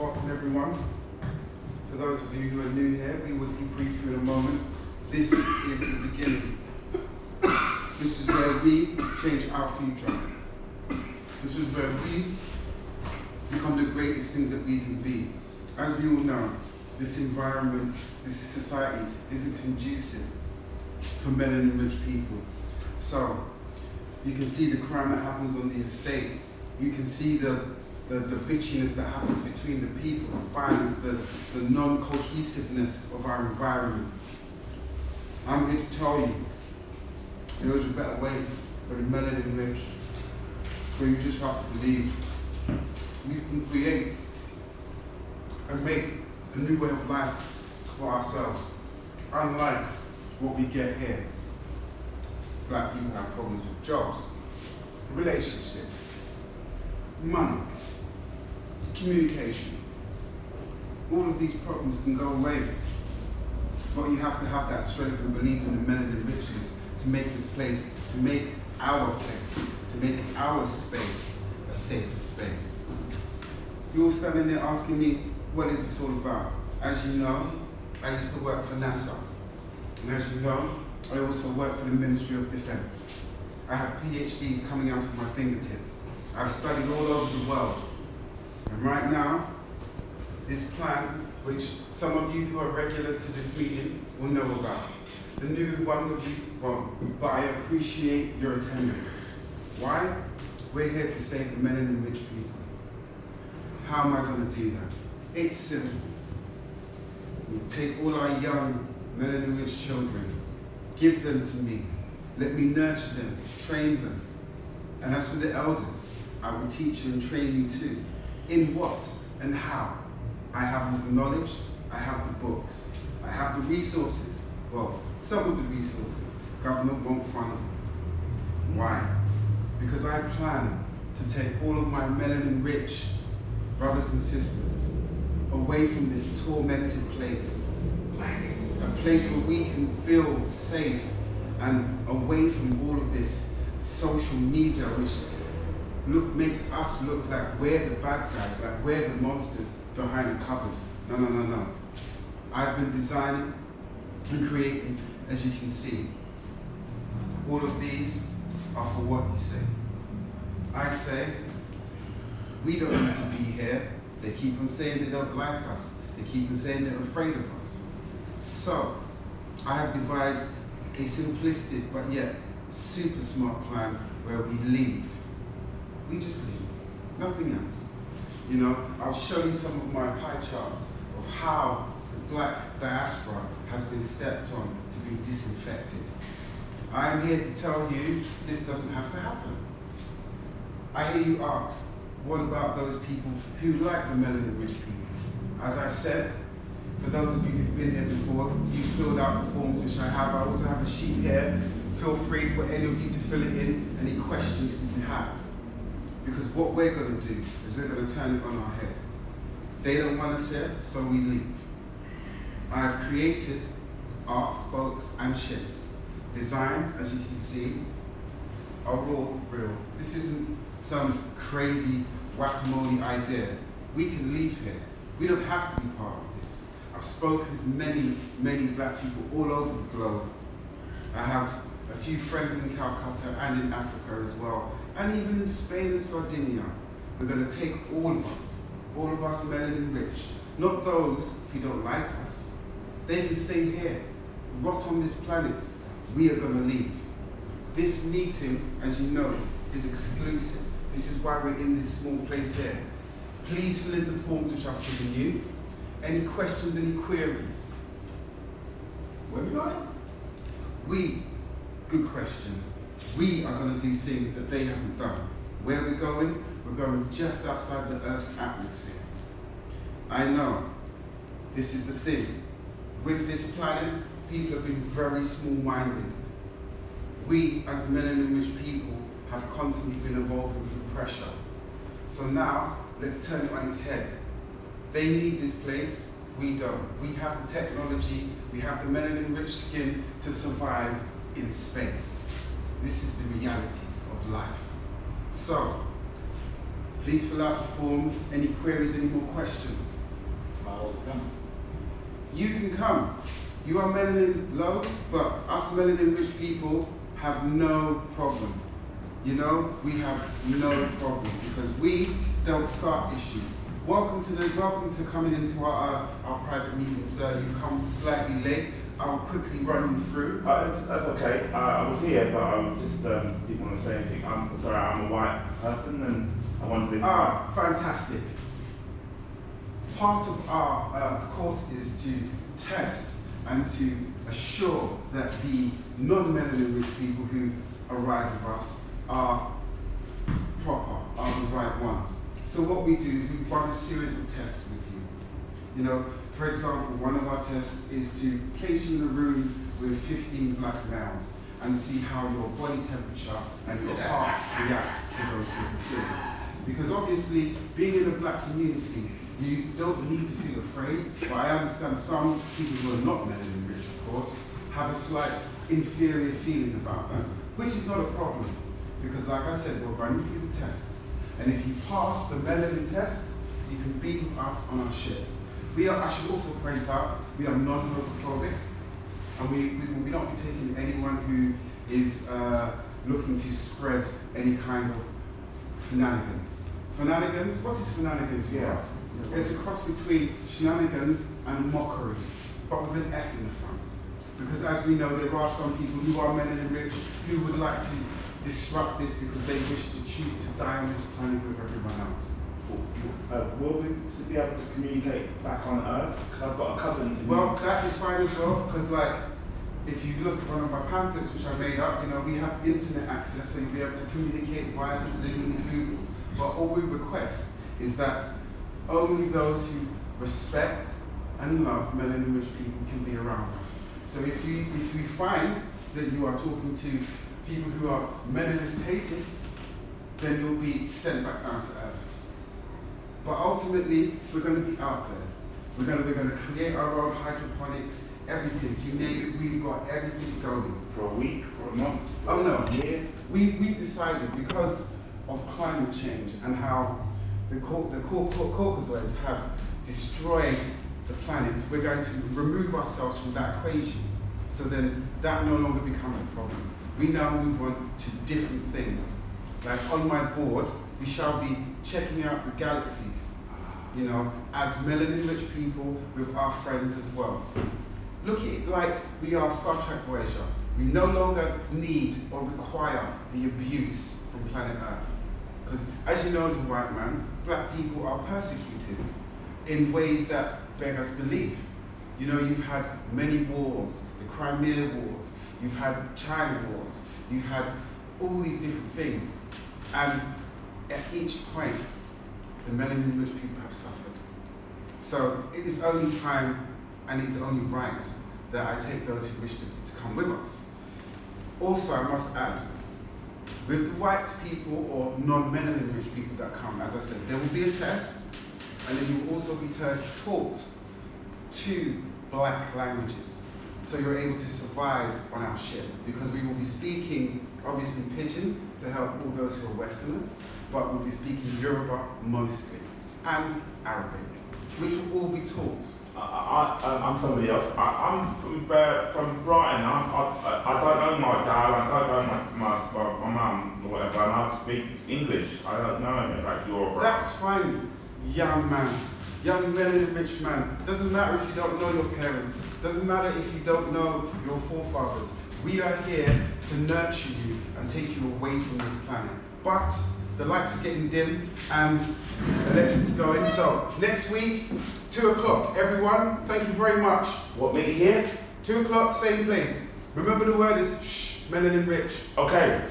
welcome everyone. For those of you who are new here, we will debrief you in a moment. This is the beginning. This is where we change our future. This is where we become the greatest things that we can be. As we all know, this environment, this society isn't conducive for melanin-rich people. So, you can see the crime that happens on the estate. You can see the bitchiness that happens between the people, the violence, the non-cohesiveness of our environment. I'm here to tell you, there is a better way for the melanin-rich, where you just have to believe. We can create and make a new way of life for ourselves, unlike what we get here. Black people have problems with jobs, relationships, money, communication. All of these problems can go away. But you have to have that strength and belief in the melanin richness to make this place, to make our place, to make our space a safer space. You're all standing there asking me, what is this all about? As you know, I used to work for NASA. And as you know, I also work for the Ministry of Defense. I have PhDs coming out of my fingertips. I've studied all over the world. And right now, this plan, which some of you who are regulars to this meeting will know about. The new ones of you won't, but I appreciate your attendance. Why? We're here to save the melanin-rich people. How am I going to do that? It's simple. We take all our young melanin-rich children, give them to me. Let me nurture them, train them. And as for the elders, I will teach you and train you too. In what and how? I have all the knowledge, I have the books, I have the resources. Well, some of the resources, government won't fund them. Why? Because I plan to take all of my melanin-rich brothers and sisters away from this tormented place. A place where we can feel safe and away from all of this social media which makes us look like we're the bad guys, like we're the monsters behind a cupboard. No, no, no, no. I've been designing and creating, as you can see. All of these are for what you say. I say, we don't need to be here. They keep on saying they don't like us. They keep on saying they're afraid of us. So, I have devised a simplistic but yet super smart plan where we leave. We just leave, nothing else. You know, I'll show you some of my pie charts of how the black diaspora has been stepped on to be disinfected. I'm here to tell you this doesn't have to happen. I hear you ask, what about those people who like the melanin-rich people? As I've said, for those of you who've been here before, you've filled out the forms which I have. I also have a sheet here. Feel free for any of you to fill it in, any questions you have. Because what we're going to do is we're going to turn it on our head. They don't want us here, so we leave. I've created arts, boats, and ships. Designs, as you can see, are all real. This isn't some crazy whack-a-mole idea. We can leave here. We don't have to be part of this. I've spoken to many, many black people all over the globe. I have a few friends in Calcutta and in Africa as well, and even in Spain and Sardinia. We're going to take all of us melanin rich, not those who don't like us. They can stay here, rot on this planet. We are going to leave. This meeting, as you know, is exclusive. This is why we're in this small place here. Please fill in the forms which I've given you. Any questions, any queries? Where are we going? Good question. We are going to do things that they haven't done. Where we're going just outside the Earth's atmosphere. I know, this is the thing. With this planet, people have been very small-minded. We, as melanin-rich people, have constantly been evolving through pressure. So now, let's turn it on its head. They need this place, we don't. We have the technology, we have the melanin-rich skin to survive in space. This is the realities of life. So, Please fill out the forms. Any queries, any more questions? You can come. You are melanin low, but us melanin rich people have no problem. You know, we have no problem because we don't start issues. Welcome to coming into our private meeting, sir. You've come slightly late. I'll quickly run you through. That's okay. I was here, but I was just didn't want to say anything. I'm sorry. I'm a white person, and I wanted to. Fantastic. Part of our course is to test and to assure that the non-melanin rich people who arrive with us are proper, are the right ones. So what we do is we run a series of tests with you. You know, for example, one of our tests is to place you in a room with 15 black males and see how your body temperature and your heart reacts to those sort of things. Because obviously, being in a black community, you don't need to feel afraid, but I understand some people who are not melanin rich, of course, have a slight inferior feeling about that, which is not a problem. Because like I said, we'll run you through the tests. And if you pass the melanin test, you can be with us on our ship. I should also point out, we are non-homophobic, and we will not be taking anyone who is looking to spread any kind of shenanigans. Shenanigans? What is shenanigans, you ask? It's a cross between shenanigans and mockery, but with an F in the front. Because as we know, there are some people who are melanin rich who would like to disrupt this because they wish to choose to die on this planet with everyone else. Will we be able to communicate back on Earth? Because I've got a cousin. Well, that is fine as well, because like, if you look at one of my pamphlets which I made up, you know, we have internet access, so you'll be able to communicate via the Zoom and Google. But all we request is that only those who respect and love melanin rich people can be around us. So if you find that you are talking to people who are melanist hatists, then you'll be sent back down to Earth. But ultimately, we're going to be out there. We're going to create our own hydroponics, everything. You name it, we've got everything going. For a week, for a month? Oh no, a year? We've decided because of climate change and how the Caucasoids have destroyed the planet, we're going to remove ourselves from that equation. So then that no longer becomes a problem. We now move on to different things. Like on my board, we shall be checking out the galaxies, you know, as melanin-rich people with our friends as well. Look at it like we are Star Trek Voyager. We no longer need or require the abuse from planet Earth. Because as you know as a white man, black people are persecuted in ways that beg us belief. You know, you've had many wars, the Crimea Wars, you've had China Wars, you've had all these different things. And at each point, the melanin-rich people have suffered. So it is only time and it is only right that I take those who wish to come with us. Also, I must add, with the white people or non-melanin-rich people that come, as I said, there will be a test, and then you will also be taught 2 black languages. So you're able to survive on our ship, because we will be speaking, obviously, Pidgin to help all those who are Westerners, but we'll be speaking Yoruba mostly, and Arabic, which will all be taught. I'm somebody else. I'm from Brighton. I don't know my dad, I don't know my mum or whatever, and I speak English. I don't know about your. That's fine, young man. Young melanin rich man. Doesn't matter if you don't know your parents. Doesn't matter if you don't know your forefathers. We are here to nurture you and take you away from this planet. But the lights are getting dim and the electric's going. So next week, 2 o'clock. Everyone, thank you very much. What, meet here? 2 o'clock, same place. Remember the word is shh, melanin rich. Okay.